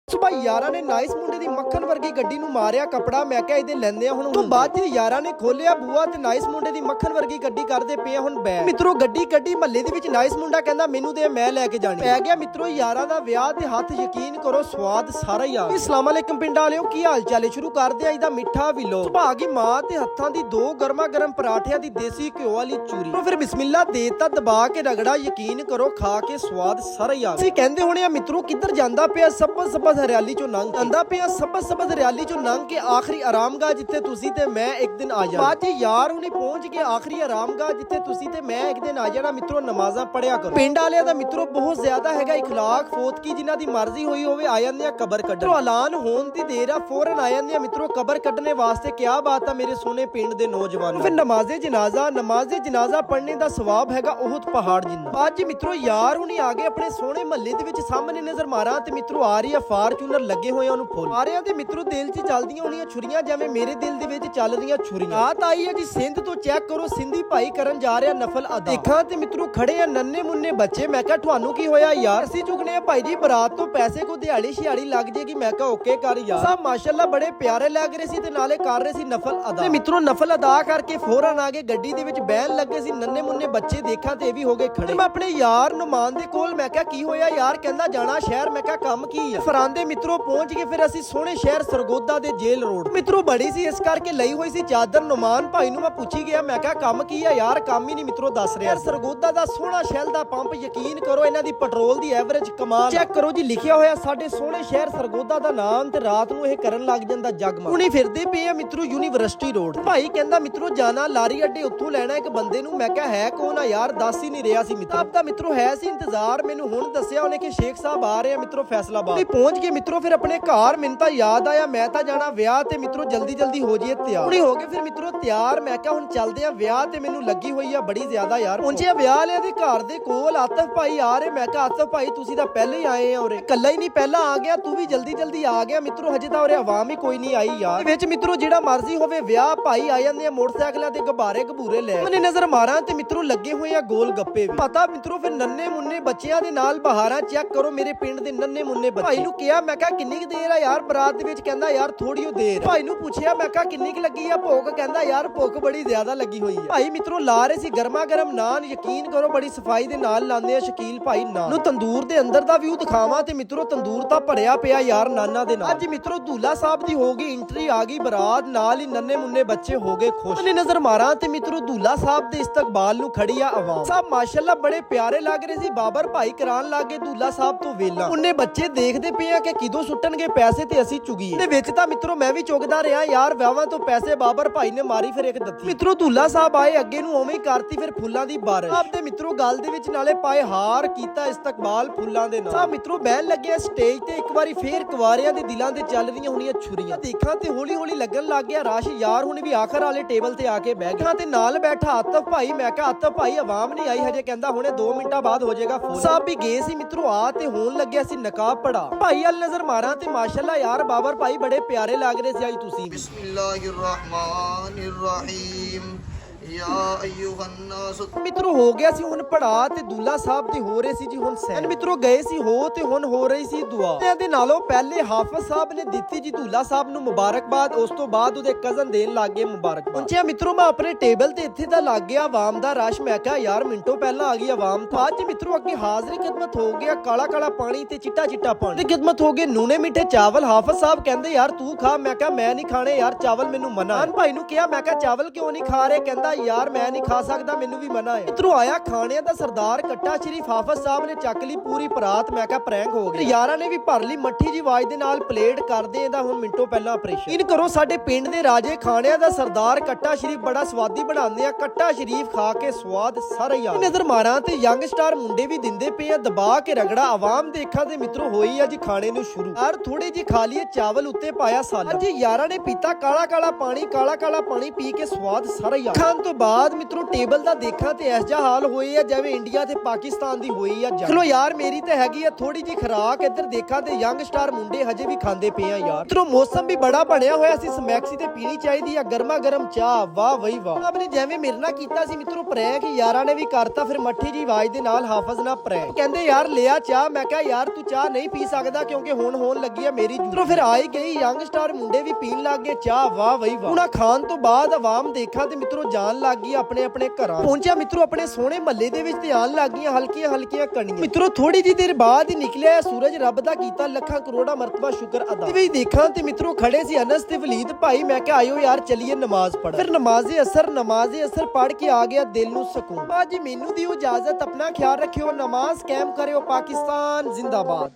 ਸੁਬਾ ਯਾਰਾਂ ਨੇ ਨਾਈਸ ਮੁੰਡੇ ਦੀ ਮੱਖਣ ਵਰਗੀ ਗੱਡੀ ਨੂੰ ਮਾਰਿਆ ਕਪੜਾ। ਮੈਂ ਕਿਹਾ ਇਹਦੇ ਲੈਂਦੇ ਆ ਹੁਣ। ਤੋਂ ਬਾਅਦ ਯਾਰਾਂ ਨੇ ਖੋਲਿਆ ਬੂਆ ਤੇ ਨਾਈਸ ਮੁੰਡੇ ਦੀ ਮੱਖਣ ਵਰਗੀ ਗੱਡੀ ਕਰਦੇ ਪਏ ਹੁਣ ਬੈ। ਮਿੱਤਰੋ ਗੱਡੀ ਕੱਢੀ ਮਹੱਲੇ ਦੇ ਵਿੱਚ ਨਾਈਸ ਮੁੰਡਾ ਕਹਿੰਦਾ ਮੈਨੂੰ ਦੇ ਮੈਂ ਲੈ ਕੇ ਜਾਣੀ। ਪੈ ਗਿਆ ਮਿੱਤਰੋ ਯਾਰਾਂ ਦਾ ਵਿਆਹ ਤੇ ਹੱਥ ਯਕੀਨ ਕਰੋ ਸਵਾਦ ਸਾਰਾ ਹੀ ਆ। ਅਸਲਾਮ ਅਲੈਕੁਮ ਪਿੰਡ ਵਾਲਿਓ, ਕੀ ਹਾਲ ਚਾਲ ਹੈ? ਸ਼ੁਰੂ ਕਰਦੇ ਆ ਅੱਜ ਦਾ ਮਿੱਠਾ ਵਿਲੋ। ਸੁਭਾਗੀ ਮਾਂ ਤੇ ਹੱਥਾਂ ਦੀ ਦੋ ਗਰਮਾ ਗਰਮ ਪਰਾਠਿਆਂ ਦੀ ਦੇਸੀ ਘਿਓ ਵਾਲੀ ਚੂਰੀ। ਤੋਂ ਫਿਰ ਬਿਸਮਿਲ੍ਲਾ ਦੇਤਾ ਦਬਾ ਕੇ ਰਗੜਾ, ਯਕੀਨ ਕਰੋ ਖਾ ਕੇ ਸਵਾਦ ਸਾਰਾ ਹੀ ਆ। ਤੁਸੀਂ ਕਹਿੰਦੇ ਹੋਣੇ ਆ ਮਿੱਤਰੋ ਕਿੱਧਰ ਜਾਂਦਾ ਪਿਆ ਸਬਜ਼ ਸਬਜ਼ ਹਰਿਆਲੀ ਚੋਂ ਲੰਘ ਜਾਂਦਾ ਪਿਆ ਸਬਜ਼ ਸਬਜ਼ ਹਰਿਆਲੀ ਚੋਂ ਲੰਘ ਕੇ ਆਖਰੀ ਆਰਾਮਗਾਹ ਜਿੱਥੇ ਤੁਸੀਂ ਤੇ ਮੈਂ ਇੱਕ ਦਿਨ ਆ ਜਾਣਾ। ਬਾਅਦ ਚ ਯਾਰ ਹੁਣੀ ਪਹੁੰਚ ਕੇ ਆਖਰੀ ਆਰਾਮਗਾਹ ਜਿੱਥੇ ਤੁਸੀਂ ਤੇ ਮੈਂ ਇੱਕ ਦਿਨ ਆ ਜਾਣਾ। ਮਿੱਤਰੋ ਨਮਾਜ਼ਾਂ ਪੜਿਆ ਕਰੋ। ਪਿੰਡ ਵਾਲਿਆਂ ਦਾ ਮਿੱਤਰੋ ਬਹੁਤ ਜ਼ਿਆਦਾ ਹੈਗਾ ਇਖਲਾਕ। ਫੋਤਕੀ ਜਿਨ੍ਹਾਂ ਦੀ ਮਰਜ਼ੀ ਹੋਈ ਹੋਵੇ ਆ ਜਾਂਦੇ ਆ ਕਬਰ ਕੱਢਣ। ਐਲਾਨ ਹੋਣ ਦੀ ਦੇਰ ਆ ਫੌਰਨ ਆ ਜਾਂਦੇ ਆ ਮਿੱਤਰੋ ਕਬਰ ਕੱਢਣੇ ਵਾਸਤੇ। ਕਿਆ ਬਾਤ ਆ ਮੇਰੇ ਸੋਹਣੇ ਪਿੰਡ ਦੇ ਨੌਜਵਾਨ। ਫਿਰ ਨਮਾਜ਼ੇ ਜਨਾਜ਼ਾ ਪੜ੍ਹਨੇ ਦਾ ਸਵਾਬ ਹੈਗਾ ਉਹੁਦ ਪਹਾੜ ਜਿੰਨਾ। ਬਾਅਦ ਚ ਮਿੱਤਰੋ ਯਾਰ ਹੁਣੀ ਆ ਗਏ ਆਪਣੇ ਸੋਹਣੇ ਮਹੱਲੇ ਦੇ ਵਿੱਚ। ਸਾਹਮਣੇ ਨਜ਼ਰ ਮਾਰਾਂ ਤੇ ਮਿੱਤਰੋ ਆ ਰਹੀ ਆ ਫਾਰਚੂਨਰ ਲੱਗੇ ਹੋਏ ਉਹਨੂੰ ਫੁੱਲ। ਸਾਰਿਆਂ ਦੇ ਮਿੱਤਰੋ ਦਿਲ 'ਚ ਚੱਲਦੀਆਂ ਹੋਣੀਆਂ ਛੁਰੀਆਂ ਜਿਵੇਂ ਮੇਰੇ ਦਿਲ ਦੇ ਵਿੱਚ ਚੱਲ ਰਹੀਆਂ ਛੁਰੀਆਂ। ਆਤ ਆਈ ਹੈ ਜੀ ਸਿੰਧ ਤੋਂ, ਚੈੱਕ ਕਰੋ ਸਿੰਧੀ ਭਾਈ ਕਰਨ ਜਾ ਰਿਹਾ ਨਫਲ ਅਦਾ। ਦੇਖਾਂ ਤੇ ਮਿੱਤਰੋ ਖੜੇ ਆ ਨੰਨੇ ਮੁੰਨੇ ਬੱਚੇ। ਮੈਂ ਕਿਹਾ ਤੁਹਾਨੂੰ ਕੀ ਹੋਇਆ ਯਾਰ? ਅਸੀਂ ਚੁਗਨੇ ਆ ਭਾਈ ਜੀ ਬਰਾਤ ਤੋਂ ਪੈਸੇ ਕੋ ਦਿਹਾੜੀ ਸ਼ਿਹਾੜੀ ਲੱਗ ਜੇਗੀ। ਮੈਂ ਕਿਹਾ ਓਕੇ ਕਰ ਯਾਰ। ਸਭ ਮਾਸ਼ਾਅੱਲਾ ਬੜੇ ਪਿਆਰੇ ਲੱਗ ਰਹੇ ਸੀ ਤੇ ਨਾਲੇ ਕਰ ਰਹੇ ਸੀ ਨਫਲ ਅਦਾ। ਤੇ ਮਿੱਤਰੋ ਨਫਲ ਅਦਾ ਕਰਕੇ ਫੌਰਨ ਆ ਕੇ ਗੱਡੀ ਦੇ ਵਿੱਚ ਬਹਿਣ ਲੱਗੇ ਸੀ ਨੰਨੇ ਮੁੰਨੇ ਬੱਚੇ। ਦੇਖਾਂ ਤੇ ਇਹ ਵੀ ਹੋ ਗਏ ਖੜੇ। ਮੈਂ ਆਪਣੇ ਯਾਰ ਨੁਮਾਨ ਦੇ ਕੋਲ ਮੈਂ ਕਿਹਾ ਕੀ ਹੋਇਆ ਯਾਰ? ਕਹਿੰਦਾ ਜਾਣਾ ਸ਼ਹਿਰ। ਮੈਂ ਕਿਹਾ ਕੰਮ ਕੀ ਆ? ਫਰਾਂਦੇ ਮਿੱਤਰੋ ਪਹੁੰਚ ਗਏ। ਫਿਰ ਅਸੀਂ ਸੋਹਣੇ ਸ਼ਹਿਰ ਸਰਗੋਦਾ ਦੇ ਜੇਲ ਰੋਡ। ਮਿੱਤਰੋ ਬੜੀ ਸੀ ਇਸ ਕਰਕੇ ਲਈ ਹੋਈ ਸੀ ਚਾਦਰ। ਨੁਮਾਨ ਭਾਈ ਨੂੰ ਮੈਂ ਪੁੱਛੀ ਗਿਆ। ਮੈਂ ਕਿਹਾ ਕੰਮ ਕੀ ਆ ਯਾਰ? ਕੰਮ ਹੀ ਨਹੀਂ ਮਿੱਤਰੋ ਦੱਸ ਰਿਹਾ। ਸਰਗੋਦਾ ਦਾ ਸੋਹਣਾ ਸ਼ੈਲ ਦਾ ਪੰਪ, ਯਕੀਨ ਕਰੋ ਇਹਨਾਂ ਦੀ ਪੈਟਰੋਲ ਦੀ ਐਵਰੇਜ ਕਮਾਲ। ਚੈੱਕ ਕਰੋ ਜੀ ਲਿਖਿਆ ਹੋਇਆ ਸਾਡੇ ਸੋਹਣੇ ਸ਼ਹਿਰ ਸਰਗੋਦਾ ਦਾ ਨਾਮ ਤੇ ਰਾਤ ਨੂੰ ਇਹ ਕਰਨ ਲੱਗ ਜਾਂਦਾ ਜਗਮਗ। ਹੁਣੀ ਫਿਰਦੇ ਪਏ ਆ ਮਿੱਤਰੋ ਯੂਨੀਵਰਸਿਟੀ ਰੋਡ। ਭਾਈ ਕਹਿੰਦਾ ਮਿੱਤਰੋ ਜਾਣਾ ਲਾਰੀ ਅੱਡੇ, ਉੱਥੋਂ ਲੈਣਾ ਇੱਕ ਬੰਦੇ ਨੂੰ। ਮੈਂ ਕਿਹਾ ਹੈ ਕੌਣ ਆ ਯਾਰ? ਦੱਸ ਹੀ ਨਹੀਂ ਰਿਹਾ ਸੀ ਮਿੱਤਰੋ। ਆਪ ਤਾਂ ਮਿੱਤਰੋ ਹੈ ਸੀ ਇੰਤਜ਼ਾਰ। ਮੈਨੂੰ ਹੁਣ ਦੱਸਿਆ ਉਹਨੇ ਕਿ ਸ਼ੇਖ ਸਾਹਿਬ ਆ ਰਹੇ ਆ ਮਿੱਤਰੋ ਫੈਸਲਾਬਾਦ। ਪਹੁੰਚ ਕੇ ਮਿੱਤਰੋ ਫਿਰ ਆਪਣੇ ਘਰ। ਮੈਨੂੰ ਤਾਂ ਯਾਦ ਆਇਆ ਮੈਂ ਤਾਂ ਜਾਣਾ ਵਿਆਹ ਤੇ ਮਿੱਤਰੋ ਜਲਦੀ ਹੋ ਜਾਈਏ ਤਿਆਰ। ਹੁਣੀ ਹੋ ਗਏ ਫਿਰ ਮਿੱਤਰੋ ਤਿਆਰ। ਮੈਂ ਕਿਹਾ ਹੁਣ ਚੱਲਦੇ ਆ ਵਿਆਹ ਤੇ ਮੈਨੂੰ ਲੱਗੀ ਹੋਈ ਆ ਬੜੀ ਜ਼ਿਆਦਾ ਯਾਰ। ਪਹੁੰਚਿਆ ਵਿਆਹ ਵਾਲਿਆਂ ਦੇ ਘਰ ਦੇ ਕੋਲ। ਆਤਫ ਭਾਈ ਆ ਰਹੇ। ਮੈਂ ਕਿਹਾ ਆਤਫ ਭਾਈ ਤੁਸੀਂ ਤਾਂ ਪਹਿਲੇ ਹੀ ਆਏ ਆ ਉਰੇ। ਇਕੱਲਾ ਹੀ ਨਹੀਂ ਪਹਿਲਾਂ ਆ ਗਿਆ, ਤੂੰ ਵੀ ਜਲਦੀ ਆ ਗਿਆ ਮਿੱਤਰੋ। ਹਜੇ ਤਾਂ ਉਰੇ ਆਵਾਮ ਹੀ ਕੋਈ ਨਹੀਂ ਆਈ ਯਾਰ। ਵਿੱਚ ਮਿੱਤਰੋ ਜਿਹੜਾ ਮਰਜ਼ੀ ਹੋਵੇ ਵਿਆਹ ਭਾਈ ਆ ਜਾਂਦੇ ਆ ਮੋਟਰਸਾਈਕਲਾਂ ਤੇ ਗੁਬਾਰੇ ਗਬੂਰੇ ਲੈ। ਮੈਨੇ ਨਜ਼ਰ ਮਾਰਾਂ ਤੇ ਮਿੱਤਰੋ ਲੱਗੇ ਹੋਏ ਆ ਗੋਲ ਗੱਪੇ ਵੀ। ਪਤਾ ਮਿੱਤਰੋ ਫਿਰ ਨੰਨੇ ਮੁੰਨੇ ਬੱਚਿਆਂ ਦੇ ਨਾਲ ਬਹਾਰਾਂ। ਚੈੱਕ ਕਰੋ ਮੇਰੇ ਪਿੰਡ ਦੇ ਨੰਨੇ ਮੁੰਨੇ ਬੱਚੇ। ਭਾਈ ਨੂੰ ਕਿਹਾ ਮੈਂ ਕਿਹਾ ਕਿੰਨੀ ਕੁ ਦੇਰ ਆ ਯਾਰ ਬਰਾਤ ਦੇ ਵਿੱਚ? ਕਹਿੰਦਾ ਯਾਰ ਥੋੜੀ ਓ ਦੇਰ। ਭਾਈ ਨੂੰ ਪੁੱਛਿਆ ਮੈਂ ਕਿਹਾ ਕਿੰਨੀ ਕੁ ਲੱਗੀ ਆ ਭੁੱਖ? ਕਹਿੰਦਾ ਯਾਰ ਭੁੱਖ ਬੜੀ ਜ਼ਿਆਦਾ ਲੱਗੀ ਹੋਈ ਹੈ। ਭਾਈ ਮਿੱਤਰੋ ਲਾ ਰਹੇ ਸੀ ਗਰਮਾ ਗਰਮ ਨਾਨ। ਯਕੀਨ ਕਰੋ ਬੜੀ ਸਫਾਈ ਦੇ ਨਾਲ ਲਾਉਂਦੇ ਆ ਸ਼ਕੀਲ ਭਾਈ ਨਾਨ ਨੂੰ। ਤੰਦੂਰ ਦੇ ਅੰਦਰ ਦਾ ਵਿਊ ਦਿਖਾਵਾਂ ਤੇ ਮਿੱਤਰੋ ਤੰਦੂਰ ਤਾਂ ਭਰਿਆ ਪਿਆ ਯਾਰ ਨਾਨਾ ਦੇ ਨਾਲ। ਅੱਜ ਮਿੱਤਰੋ ਦੂਲਾ ਸਾਹਿਬ ਦੀ ਹੋ ਗਈ ਐਂਟਰੀ, ਆ ਗਈ ਬਰਾਤ, ਨਾਲ ਹੀ ਨੰਨੇ ਮੁੰਨੇ ਬੱਚੇ ਹੋ ਗਏ ਖੁਸ਼। ਉਹਨੇ ਨਜ਼ਰ ਮਾਰਾਂ ਤੇ ਮਿੱਤਰੋ ਦੂਲਾ ਸਾਹਿਬ ਦੇ ਇਸਤਕਬਾਲ ਨੂੰ ਖੜੀ ਆ ਆਵਾਮ। ਸਭ ਮਾਸ਼ਾਅੱਲਾ ਬੜੇ ਪਿਆਰੇ ਲੱਗ ਰਹੇ ਸੀ। ਬਾਬਰ ਭਾਈ ਕਰਾਨ ਲੱਗੇ ਦੂਲਾ ਸਾਹਿਬ ਤੋਂ ਵੇਲਾ। ਉਹਨੇ ਬੱਚੇ ਦੇਖਦੇ ਪਏ ਆ ਕਿ ਕਿਦੋਂ ਸੁੱਟਣਗੇ ਪੈਸੇ ਤੇ ਅਸੀਂ ਚੁਗੀਏ। ਤੇ ਵਿੱਚ ਤਾਂ ਮਿੱਤਰੋ ਮੈਂ ਵੀ ਚੁਗਦਾ ਰਿਹਾ ਯਾਰ। ਵਿਆਹਾਂ ਤੋਂ ਪੈਸੇ ਬਾਬਰ ਭਾਈ ਨੇ ਮਾਰੀ ਫਿਰ ਇੱਕ ਦੱਥੀ। ਮਿੱਤਰੋ ਦੂਲਾ ਸਾਹਿਬ ਆਏ ਅੱਗੇ ਨੂੰ ਉਵੇਂ ਹੀ ਕਰਤੀ ਫਿਰ ਫੁੱਲਾਂ ਦੀ ਬਾਰਿਸ਼। ਆਪਦੇ ਮਿੱਤਰੋ ਗੱਲ ਦੇ ਵਿੱਚ ਨਾਲੇ ਪਾਏ ਹਾਰ, ਕੀਤਾ ਇਸਤਕਬਾਲ ਫੁੱਲਾਂ ਦੇ ਨਾਲ। ਸਭ ਮਿੱਤਰੋ ਬਹਿਣ ਲੱਗੇ ਸਟੇਜ ਤੇ। ਇੱਕ ਵਾਰੀ ਫੇਰ ਕੁਵਾਰਿਆਂ ਦੇ ਦਿਲਾਂ ਦੇ ਚੱਲ ਰਹੀਆਂ ਹੋਣੀਆਂ ਛੁਰੀਆਂ। ਦੇਖਾਂ ਤੇ ਹੌਲੀ ਲੱਗਣ ਲੱਗ ਗਿਆ ਰਸ਼। ਯਾਰ ਹੁਣ ਵੀ ਆਖਰ ਵਾਲੇ ਟੇਬਲ ਤੇ ਆ ਕੇ ਬਹਿ ਗਿਆ ਤੇ ਨਾਲ ਬੈਠਾ ਆਤਫ ਭਾਈ। ਮੈਂ ਕਿਹਾ ਆਤਫ ਭਾਈ ਆਵਾਮ ਨਹੀਂ ਆਈ ਹਜੇ? ਕਹਿੰਦਾ ਹੁਣੇ 2 ਮਿੰਟਾਂ ਬਾਅਦ ਹੋ ਜਾਏਗਾ ਫੁੱਲ। ਸਭ ਵੀ ਗਏ ਸੀ ਮਿੱਤਰੋ ਆ ਤੇ ਹੋਣ ਲੱਗਿਆ ਸੀ ਨਕਾਬ ਪੜਾ। ਭਾਈ ਵੱਲ ਨਜ਼ਰ ਮਾਰਾਂ ਤੇ ਮਾਸ਼ਾਅੱਲਾ ਯਾਰ ਬਾਬਰ ਭਾਈ ਬੜੇ ਪਿਆਰੇ ਲੱਗ ਰਹੇ ਸੀ ਅੱਜ ਤੁਸੀਂ। ਬਿਸਮਿल्लाहिर्रहमानिर्रहीम ਮਿੱਤਰੋ ਹੋ ਗਿਆ ਸੀ ਹੁਣ ਪੜਾ ਤੇ ਦੂਲਾ ਸਾਹਿਬ ਦੀ ਹੋ ਰਹੇ ਸੀ ਜੀ ਹੁਣ ਸੈਨ। ਮਿੱਤਰੋ ਗਏ ਸੀ ਹੋ ਤੇ ਹੁਣ ਹੋ ਰਹੀ ਸੀ ਦੁਆ। ਇਹਦੇ ਨਾਲੋਂ ਪਹਿਲੇ ਹਾਫਿਜ਼ ਸਾਹਿਬ ਨੇ ਦਿੱਤੀ ਜੀ ਦੂਲਾ ਸਾਹਿਬ ਨੂੰ ਮੁਬਾਰਕਬਾਦ। ਉਸ ਤੋਂ ਬਾਅਦ ਉਹਦੇ ਕਜ਼ਨ ਦੇਣ ਲੱਗ ਗਏ ਮੁਬਾਰਕਬਾਦ। ਪਹੁੰਚਿਆ ਮਿੱਤਰੋ ਮੈਂ ਆਪਣੇ ਟੇਬਲ ਤੇ। ਇੱਥੇ ਤਾਂ ਲੱਗ ਗਿਆ ਆਵਾਮ ਦਾ ਰਸ਼। ਮੈਂ ਕਿਹਾ ਯਾਰ ਮਿੰਟੋ ਪਹਿਲਾਂ ਆ ਗਈ ਆਵਾਮ। ਬਾਅਦ ਚ ਮਿੱਤਰੋ ਅੱਗੇ ਹਾਜ਼ਰੀ ਖਿਦਮਤ ਹੋ ਗਿਆ। ਕਾਲਾ ਪਾਣੀ ਤੇ ਚਿੱਟਾ ਪਾਣੀ ਤੇ ਖਿਦਮਤ ਹੋ ਗਏ ਨੂਨੇ ਮਿੱਠੇ ਚਾਵਲ। ਹਾਫਿਜ਼ ਸਾਹਿਬ ਕਹਿੰਦੇ ਯਾਰ ਤੂੰ ਖਾ। ਮੈਂ ਕਿਹਾ ਮੈਂ ਨਹੀਂ ਖਾਣੇ ਯਾਰ ਚਾਵਲ, ਮੈਨੂੰ ਮਨਾ। ਭਾਈ ਨੂੰ ਕਿਹਾ ਮੈਂ ਕਿਹਾ ਚਾਵਲ ਕਿਉਂ ਨਹੀਂ ਖਾ ਰਹੇ? ਕਹਿੰਦਾ ਯਾਰ ਮੈਂ ਨਹੀਂ ਖਾ ਸਕਦਾ, ਮੈਨੂੰ ਵੀ ਮਨਾ ਹੈ। ਮਿੱਤਰੋ ਆਇਆ ਖਾਣਿਆਂ ਦਾ ਸਰਦਾਰ ਕੱਟਾ ਸ਼ਰੀਫ। ਹਾਫਿਜ਼ ਸਾਹਿਬ ਨੇ ਚੱਕ ਲਈ ਪੂਰੀ ਪਰਾਤ। ਮੈਂ ਕਿਹਾ ਪ੍ਰੈਂਕ ਹੋ ਗਿਆ। ਯਾਰਾਂ ਨੇ ਵੀ ਭਰ ਲਈ ਮੱਠੀ ਜੀ ਆਵਾਜ਼ ਦੇ ਨਾਲ ਪਲੇਟ ਕਰਦੇ ਇਹਦਾ ਹੁਣ ਮਿੰਟੋ ਪਹਿਲਾਂ ਆਪਰੇਸ਼ਨ। ਇਨ ਕਰੋ ਸਾਡੇ ਪਿੰਡ ਦੇ ਰਾਜੇ ਖਾਣਿਆਂ ਦਾ ਸਰਦਾਰ ਕੱਟਾ ਸ਼ਰੀਫ ਬੜਾ ਸਵਾਦੀ ਬਣਾਉਂਦੇ ਆ। ਕੱਟਾ ਸ਼ਰੀਫ ਖਾ ਕੇ ਸਵਾਦ ਸਾਰਾ ਹੀ ਆ। ਨਜ਼ਰ ਮਾਰਾਂ ਤੇ ਯੰਗ ਸਟਾਰ ਮੁੰਡੇ ਵੀ ਦਿੰਦੇ ਪਏ ਆ ਦਬਾ ਕੇ ਰਗੜਾ। ਆਵਾਮ ਦੇਖਾਂ ਤੇ ਮਿੱਤਰੋ ਹੋਈ ਅੱਜ ਖਾਣੇ ਨੂੰ ਸ਼ੁਰੂ। ਯਾਰ ਥੋੜੇ ਜਿਹੀ ਖਾ ਲਈਏ ਚਾਵਲ, ਉੱਤੇ ਪਾਇਆ ਸਾਲਾ। ਅੱਜ ਯਾਰਾਂ ਨੇ ਪੀਤਾ ਕਾਲਾ ਪਾਣੀ ਪੀ ਕੇ ਸਵਾਦ ਸਾਰਾ ਹੀ ਆ। ਖਾਣ ਤੋਂ ਬਾਅਦ ਮਿੱਤਰੋ ਟੇਬਲ ਦਾ ਦੇਖਾਂ ਤੇ ਇਸ ਜਿਹਾ ਹਾਲ ਹੋਏ ਆ ਜਿਵੇਂ ਇੰਡੀਆ ਤੇ ਪਾਕਿਸਤਾਨ ਦੀ ਹੋਈ ਆ ਜੰਗ। ਚਲੋ ਯਾਰ ਮੇਰੀ ਤਾਂ ਹੈਗੀ ਆ ਥੋੜੀ ਜੀ ਖਰਾਕ, ਇੱਧਰ ਦੇਖਾਂ ਤੇ ਯੰਗ ਸਟਾਰ ਮੁੰਡੇ ਹਜੇ ਵੀ ਖਾਂਦੇ ਪਏ ਆ ਯਾਰ। ਮਿੱਤਰੋ ਮੌਸਮ ਵੀ ਬੜਾ ਬਣਿਆ ਹੋਇਆ ਸੀ, ਸਮੈਕਸੀ ਤੇ ਪੀਣੀ ਚਾਹੀਦੀ ਆ ਗਰਮਾ ਗਰਮ ਚਾਹ। ਵਾਹ ਬਈ ਵਾਹ। ਆਪਨੇ ਜਿਵੇਂ ਮੇਰੇ ਨਾਲ ਕੀਤਾ ਸੀ ਮਿੱਤਰੋ ਪ੍ਰੈਂਕ, ਯਾਰਾਂ ਨੇ ਵੀ ਕਰਤਾ ਫਿਰ ਮੱਠੀ ਜੀ ਆਵਾਜ਼ ਦੇ ਨਾਲ ਹਾਫਜ਼ ਨਾਲ ਪ੍ਰੈਂਕ। ਕਹਿੰਦੇ ਯਾਰ ਲਿਆ ਚਾਹ, ਮੈਂ ਕਿਹਾ ਯਾਰ ਤੂੰ ਚਾਹ ਨਹੀਂ ਪੀ ਸਕਦਾ ਕਿਉਂਕਿ ਹੁਣ ਹੋਣ ਲੱਗੀ ਆ ਮੇਰੀ। ਮਿੱਤਰੋ ਫਿਰ ਆਈ ਗਈ ਯੰਗ ਸਟਾਰ ਮੁੰਡੇ ਵੀ ਪੀਣ ਲੱਗ ਗਏ ਚਾਹ। ਵਾਹ ਬਈ ਵਾਹ। ਹੁਣ ਖਾਣ ਤੋਂ ਬਾਅਦ ਆਵਾਮ ਦੇਖਾਂ ਤੇ ਮਿੱਤਰੋ ਜਾਣ ਲੱਗ ਗਈ ਆਪਣੇ ਆਪਣੇ ਘਰਾਂ। ਪਹੁੰਚਿਆ ਮਿੱਤਰੋ ਆਪਣੇ ਸੋਹਣੇ ਮਹੱਲੇ ਦੇ ਵਿੱਚ ਤੇ ਆਣ ਲੱਗ ਗਈਆਂ ਹਲਕੀਆਂ ਹਲਕੀਆਂ ਕਣੀਆਂ। ਮਿੱਤਰੋ ਥੋੜੀ ਜੀ ਦੇਰ ਬਾਅਦ ਹੀ ਨਿਕਲਿਆ ਸੂਰਜ, ਰੱਬ ਦਾ ਕੀਤਾ ਲੱਖਾਂ ਕਰੋੜਾਂ ਮਰਤਬਾ ਸ਼ੁਕਰ ਅਦਾ। ਤੇ ਦੇਖਾਂ ਤੇ ਮਿੱਤਰੋ ਖੜੇ ਸੀ ਅਨਸ ਤੇ ਵਲੀਦ ਭਾਈ। ਮੈਂ ਕਿਹਾ ਆਇਓ ਯਾਰ ਚਲੀਏ ਨਮਾਜ਼ ਪੜ੍ਹ। ਫਿਰ ਨਮਾਜ਼ੇ ਅਸਰ ਪੜ੍ਹ ਕੇ ਆ ਗਿਆ ਦਿਲ ਨੂੰ ਸਕੂਨ। ਬਾਜੀ ਮੈਨੂੰ ਦਿਓ ਇਜਾਜ਼ਤ, ਆਪਣਾ ਖਿਆਲ ਰੱਖਿਓ, ਨਮਾਜ਼ ਕਾਇਮ ਕਰਿਓ, ਪਾਕਿਸਤਾਨ ਜ਼ਿੰਦਾਬਾਦ।